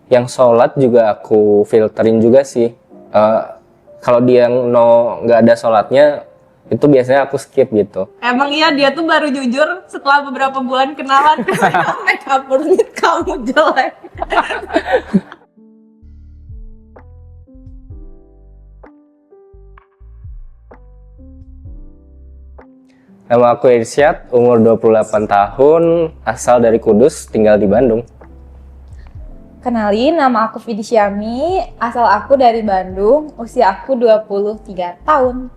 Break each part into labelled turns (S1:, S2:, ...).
S1: Yang sholat juga aku filterin juga sih. Eh, Kalau dia nggak ada sholatnya, itu biasanya aku skip gitu.
S2: Emang iya dia tuh baru jujur setelah beberapa bulan kenalan make up menit kamu jelek.
S1: Nama aku Irsyad, umur 28 tahun, asal dari Kudus, tinggal di Bandung.
S2: Kenalin, nama aku Vidi Syami, asal aku dari Bandung, usia aku 23 tahun.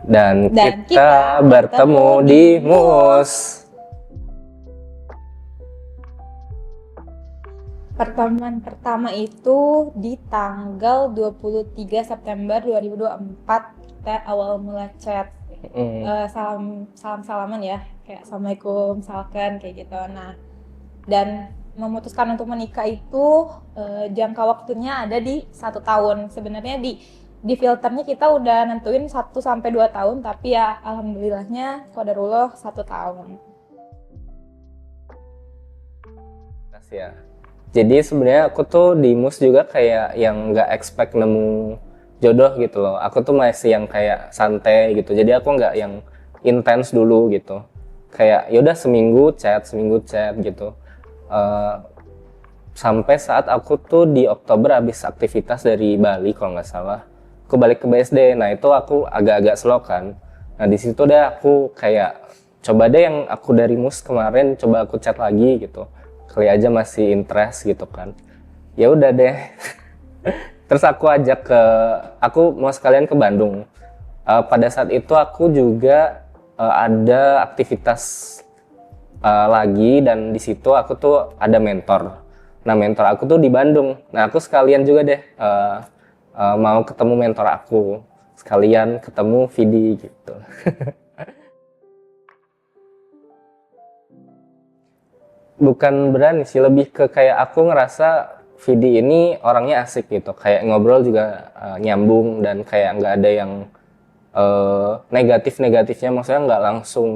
S1: Dan
S2: Dan
S1: kita
S2: kita
S1: bertemu di MUS.
S2: Pertemuan pertama itu di tanggal 23 September 2024, kita awal mula chat. Salaman ya, kayak assalamualaikum misalkan kayak gitu. Nah, dan memutuskan untuk menikah itu jangka waktunya ada di 1 tahun. Sebenarnya di filternya kita udah nentuin 1 sampai 2 tahun, tapi ya alhamdulillahnya qadarullah 1 tahun.
S1: Ya. Jadi sebenarnya aku tuh di MUS juga kayak yang nggak expect nemu jodoh gitu loh. Aku tuh masih yang kayak santai gitu. Jadi aku nggak yang intens dulu gitu. Kayak yaudah seminggu chat gitu. Eh, Sampai saat aku tuh di Oktober habis aktivitas dari Bali kalau nggak salah. Aku balik ke BSD. Nah itu aku agak-agak slow kan. Nah di situ deh aku kayak coba deh yang aku dari MUS kemarin coba aku chat lagi gitu. Kali aja masih interest gitu kan. Ya udah deh. Terus aku mau sekalian ke Bandung. Pada saat itu aku juga ada aktivitas lagi, dan di situ aku tuh ada mentor. Nah mentor aku tuh di Bandung. Nah aku sekalian juga deh mau ketemu mentor aku. Sekalian ketemu Vidi gitu. Bukan berani sih, lebih ke kayak aku ngerasa Vidi ini orangnya asik gitu, kayak ngobrol juga nyambung, dan kayak nggak ada yang negatifnya, maksudnya nggak langsung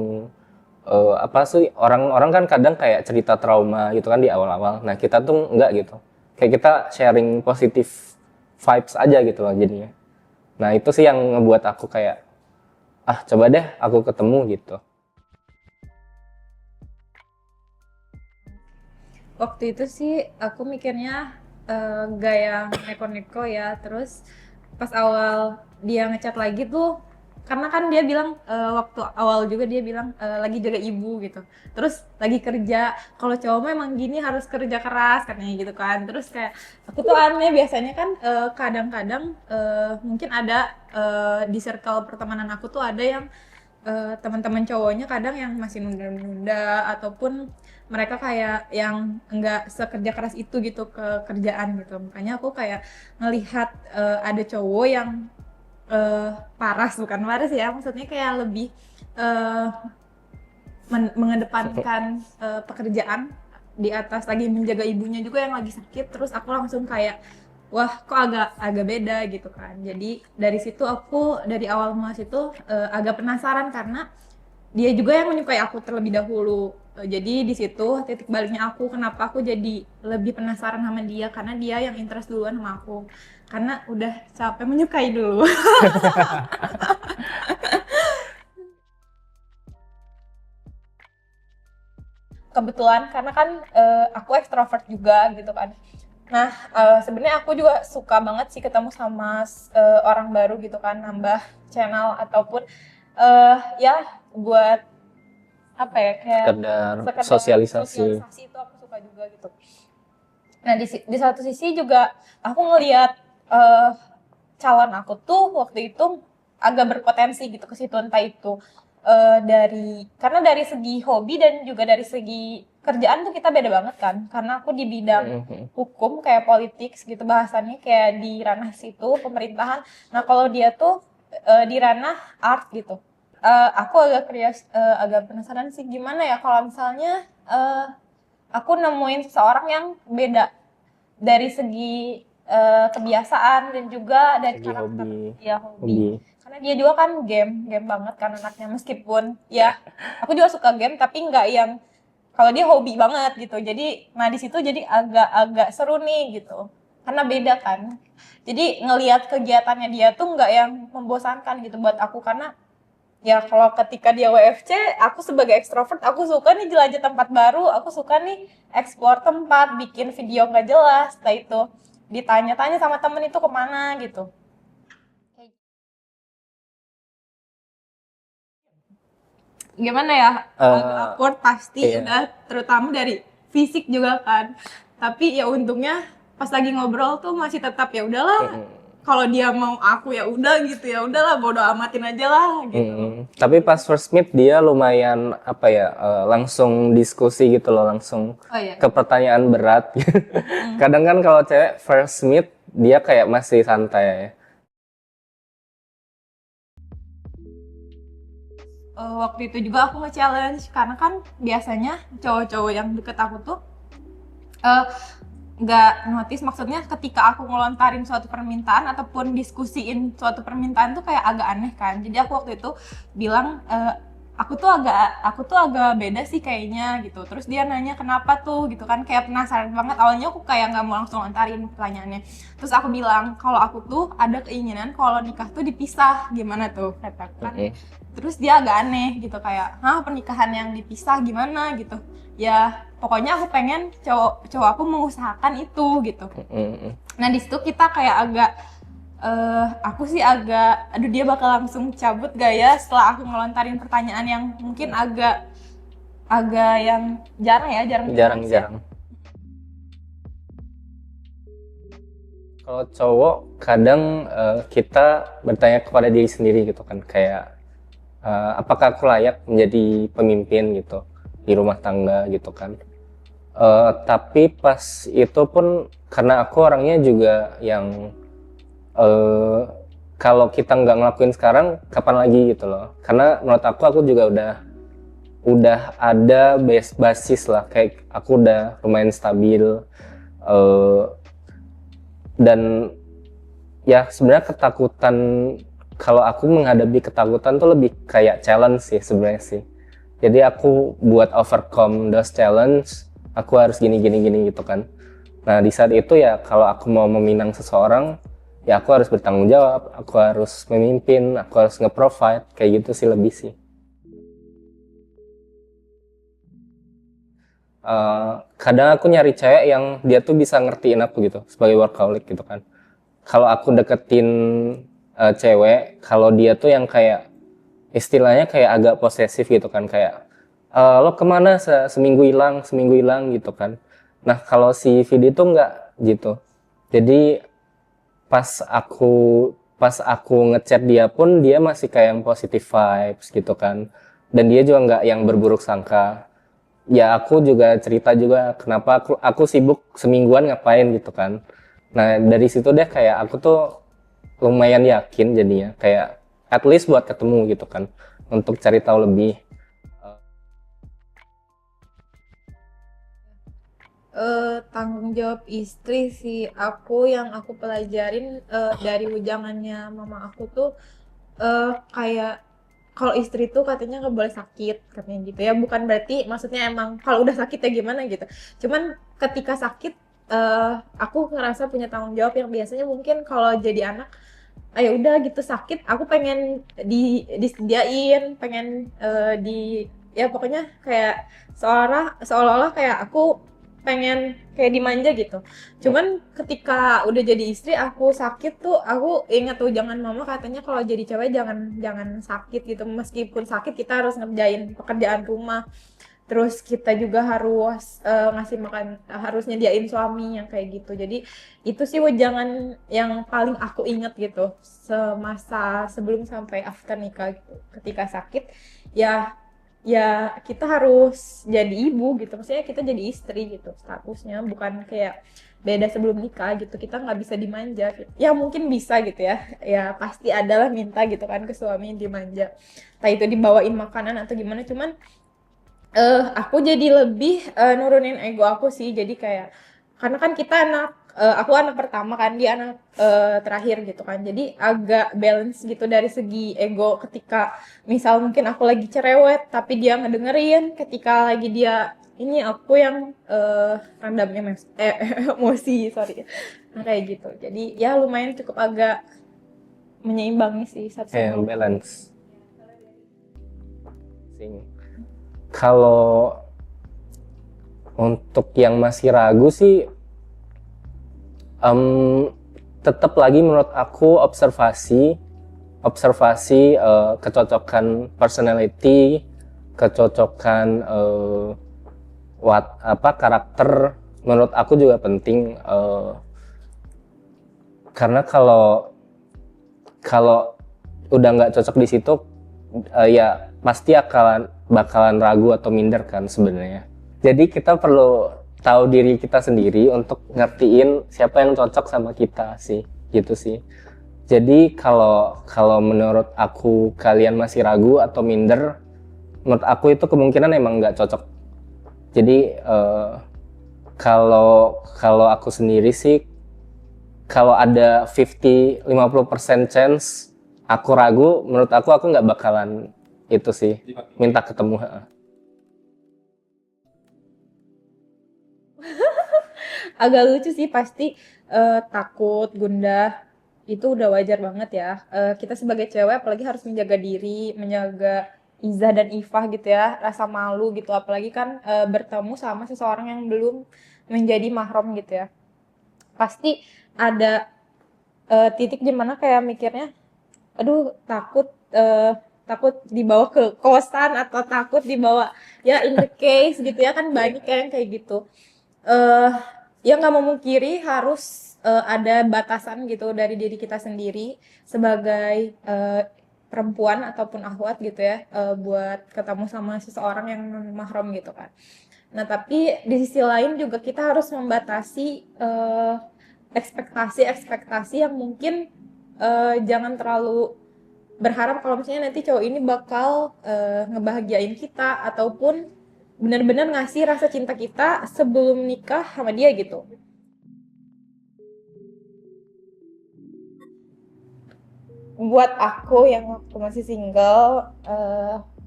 S1: apa sih, orang-orang kan kadang kayak cerita trauma gitu kan di awal-awal. Nah kita tuh nggak gitu, kayak kita sharing positif vibes aja gitu loh jadinya. Nah itu sih yang ngebuat aku kayak coba deh aku ketemu gitu.
S2: Waktu itu sih aku mikirnya gak yang neko-neko ya. Terus pas awal dia ngechat lagi tuh, karena kan dia bilang waktu awal juga dia bilang lagi jaga ibu gitu. Terus lagi kerja, kalau cowok memang gini harus kerja keras katanya gitu kan. Terus kayak aku tuh aneh, biasanya kan kadang-kadang mungkin ada di circle pertemanan aku tuh ada yang teman-teman cowoknya kadang yang masih nunda-nunda, ataupun mereka kayak yang enggak sekerja keras itu gitu ke kerjaan gitu. Makanya aku kayak ngelihat ada cowok yang bukan paras ya, maksudnya kayak lebih eh, mengedepankan pekerjaan di atas lagi menjaga ibunya juga yang lagi sakit. Terus aku langsung kayak wah, kok agak beda gitu kan. Jadi dari situ aku dari awal Mas itu agak penasaran, karena dia juga yang menyukai aku terlebih dahulu. Jadi di situ titik baliknya aku, kenapa aku jadi lebih penasaran sama dia, karena dia yang interest duluan sama aku. Karena udah capek menyukai dulu. Kebetulan karena kan aku ekstrovert juga gitu kan. Nah, sebenarnya aku juga suka banget sih ketemu sama orang baru gitu kan, nambah channel ataupun ya buat apa ya, kayak
S1: Sekedar
S2: sekedar
S1: sosialisasi.
S2: sosialisasi itu aku suka juga gitu. Nah, di satu sisi juga aku ngelihat eh, calon aku tuh waktu itu agak berpotensi gitu ke situ, entah itu karena dari segi hobi dan juga dari segi kerjaan tuh kita beda banget kan, karena aku di bidang hukum kayak politik gitu, bahasannya kayak di ranah situ pemerintahan. Nah kalau dia tuh di ranah art gitu. Aku agak penasaran sih gimana ya kalau misalnya aku nemuin seseorang yang beda dari segi kebiasaan dan juga dari
S1: Segi
S2: karakter,
S1: hobi.
S2: ya hobi. Karena dia juga kan game banget kan anaknya, meskipun ya aku juga suka game tapi nggak yang kalau dia hobi banget gitu. Jadi nah di situ jadi agak-agak seru nih gitu. Karena beda kan. Jadi ngelihat kegiatannya dia tuh nggak yang membosankan gitu buat aku, karena ya kalau ketika dia WFC, aku sebagai ekstrovert, aku suka nih jelajah tempat baru, aku suka nih explore tempat, bikin video nggak jelas, setelah itu ditanya-tanya sama temen itu kemana gitu. Gimana ya, agak
S1: Eh,
S2: awkward pasti
S1: iya.
S2: udah, terutama dari fisik juga kan. Tapi ya untungnya pas lagi ngobrol tuh masih tetap ya udahlah,
S1: Mm-mm.
S2: kalau dia mau aku ya udah gitu, ya udahlah bodo amatin aja lah gitu.
S1: Tapi pas first meet dia lumayan apa ya, langsung diskusi gitu loh, langsung
S2: Oh iya.
S1: ke pertanyaan berat. Kadang kan kalau cewek first meet dia kayak masih santai.
S2: Waktu itu juga aku nge-challenge karena kan biasanya cowok-cowok yang deket aku tuh eh, nggak notice, maksudnya ketika aku ngelontarin suatu permintaan ataupun diskusiin suatu permintaan tuh kayak agak aneh kan. Jadi aku waktu itu bilang aku tuh agak beda sih kayaknya gitu. Terus dia nanya kenapa tuh gitu kan, kayak penasaran banget. Awalnya aku kayak nggak mau langsung lontarin pertanyaannya. Terus aku bilang kalau aku tuh ada keinginan kalau nikah tuh dipisah, gimana tuh katakan.
S1: Mm-mm.
S2: Terus dia agak aneh gitu, kayak hah, pernikahan yang dipisah gimana gitu. Ya pokoknya aku pengen cowok aku mengusahakan itu gitu.
S1: Mm-mm.
S2: Nah di situ kita kayak agak aku sih agak aduh dia bakal langsung cabut gak ya setelah aku ngelontarin pertanyaan yang mungkin agak agak yang jarang ya, jarang dibahas ya.
S1: Jarang-jarang. Kalau cowok kadang kita bertanya kepada diri sendiri gitu kan, kayak apakah aku layak menjadi pemimpin gitu di rumah tangga gitu kan. Tapi pas itu pun karena aku orangnya juga yang eh, kalau kita nggak ngelakuin sekarang kapan lagi gitu loh, karena menurut aku juga udah ada basis lah, kayak aku udah lumayan stabil, eh, dan ya sebenarnya ketakutan, kalau aku menghadapi ketakutan tuh lebih kayak challenge sih sebenarnya sih. Jadi aku buat overcome those challenge, aku harus gini gini gini gitu kan. Nah di saat itu ya kalau aku mau meminang seseorang, ya aku harus bertanggung jawab, aku harus memimpin, aku harus nge-provide, kayak gitu sih lebih sih. Kadang aku nyari cewek yang dia tuh bisa ngertiin aku gitu sebagai workaholic gitu kan. Kalau aku deketin cewek, kalau dia tuh yang kayak istilahnya kayak agak posesif gitu kan, kayak lo kemana seminggu hilang gitu kan. Nah kalau si Vidi tuh nggak gitu. Jadi pas aku pas aku ngechat dia pun dia masih kayak yang positive vibes gitu kan, dan dia juga nggak yang berburuk sangka. Ya aku juga cerita juga kenapa aku sibuk semingguan ngapain gitu kan. Nah dari situ deh kayak aku tuh lumayan yakin jadinya, kayak at least buat ketemu gitu kan, untuk cari tahu lebih.
S2: Tanggung jawab istri sih, yang aku pelajarin dari ujangannya mama aku tuh kayak kalau istri tuh katanya nggak boleh sakit katanya gitu ya, bukan berarti maksudnya emang kalau udah sakit ya gimana gitu, cuman ketika sakit aku ngerasa punya tanggung jawab yang biasanya mungkin kalau jadi anak ya udah gitu sakit aku pengen disediain, pengen di ya pokoknya kayak seolah-olah kayak aku pengen kayak dimanja gitu. Cuman ketika udah jadi istri aku sakit tuh aku ingat tuh jangan mama katanya kalau jadi cewek jangan jangan sakit gitu, meskipun sakit kita harus ngerjain pekerjaan rumah, terus kita juga harus ngasih makan, harus nyediain suami yang kayak gitu. Jadi itu sih wejangan yang paling aku inget gitu semasa sebelum sampai after nikah gitu. Ketika sakit ya ya kita harus jadi ibu gitu, maksudnya kita jadi istri gitu statusnya, bukan kayak beda sebelum nikah gitu, kita nggak bisa dimanja gitu. Ya mungkin bisa gitu ya, ya pasti adalah minta gitu kan ke suami dimanja, entah itu dibawain makanan atau gimana, cuman aku jadi lebih nurunin ego aku sih. Jadi kayak karena kan kita aku anak pertama kan, dia anak terakhir gitu kan. Jadi agak balance gitu dari segi ego, ketika misal mungkin aku lagi cerewet tapi dia ngedengerin, ketika lagi dia ini aku yang rendam emosi, sorry. Nah, kayak gitu. Jadi ya lumayan cukup agak menyeimbangi sih satu sama lain.
S1: balance. Kalau untuk yang masih ragu sih, tetap lagi menurut aku observasi kecocokan personality, kecocokan karakter menurut aku juga penting, karena kalau udah nggak cocok di situ, ya pasti bakalan ragu atau minder kan sebenarnya. Jadi kita perlu tahu diri kita sendiri untuk ngertiin siapa yang cocok sama kita sih, gitu sih. Jadi kalau menurut aku kalian masih ragu atau minder, menurut aku itu kemungkinan emang nggak cocok. Jadi kalau aku sendiri sih, kalau ada 50% chance aku ragu, menurut aku nggak bakalan itu sih minta ketemu.
S2: Agak lucu sih, pasti takut, gundah, itu udah wajar banget ya. Kita sebagai cewek apalagi harus menjaga diri, menjaga Izzah dan Ifah gitu ya, rasa malu gitu, apalagi kan bertemu sama seseorang yang belum menjadi mahram gitu ya. Pasti ada titik dimana kayak mikirnya, aduh takut dibawa ke kosan atau takut dibawa ya in the case gitu ya, kan banyak yang kayak gitu. Ya nggak memungkiri harus ada batasan gitu dari diri kita sendiri sebagai perempuan ataupun akhwat gitu ya, buat ketemu sama seseorang yang non mahram gitu kan. Nah, tapi di sisi lain juga kita harus membatasi ekspektasi yang mungkin jangan terlalu berharap kalau misalnya nanti cowok ini bakal ngebahagiain kita ataupun benar-benar ngasih rasa cinta kita sebelum nikah sama dia gitu. Buat aku yang waktu masih single,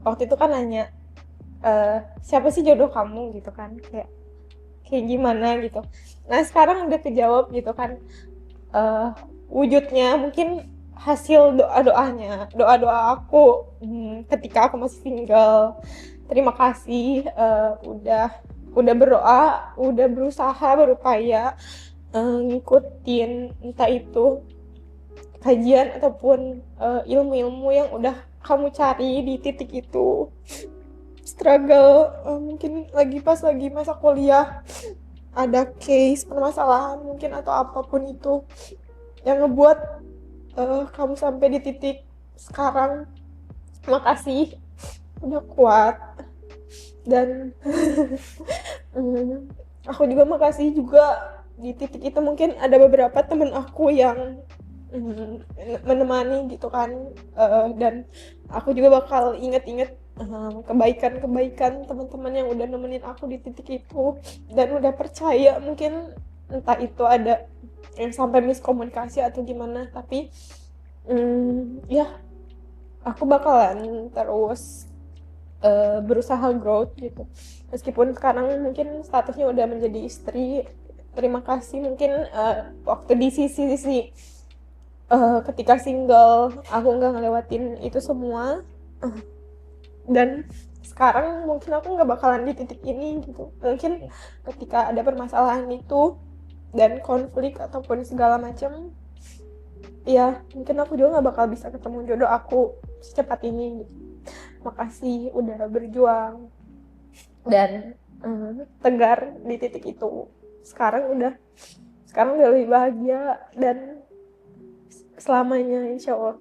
S2: waktu itu kan nanya, siapa sih jodoh kamu gitu kan, kayak gimana gitu. Nah sekarang udah kejawab gitu kan, wujudnya mungkin hasil doa-doa aku ketika aku masih single. Terima kasih udah berdoa, udah berusaha, berupaya ngikutin entah itu kajian ataupun ilmu-ilmu yang udah kamu cari di titik itu. Struggle mungkin pas lagi masa kuliah ada case permasalahan mungkin atau apapun itu yang ngebuat kamu sampai di titik sekarang. Makasih udah kuat. Dan aku juga makasih juga di titik itu mungkin ada beberapa temen aku yang menemani gitu kan, dan aku juga bakal inget-inget kebaikan-kebaikan teman-teman yang udah nemenin aku di titik itu dan udah percaya. Mungkin entah itu ada yang sampai miskomunikasi atau gimana, tapi ya aku bakalan terus berusaha growth gitu. Meskipun sekarang mungkin statusnya udah menjadi istri, terima kasih mungkin waktu di sisi ketika single aku nggak ngelewatin itu semua, dan sekarang mungkin aku nggak bakalan di titik ini gitu. Mungkin ketika ada permasalahan itu dan konflik ataupun segala macam, ya mungkin aku juga nggak bakal bisa ketemu jodoh aku secepat ini gitu. Makasih udah berjuang dan tegar di titik itu. Sekarang udah lebih bahagia dan selamanya insya Allah.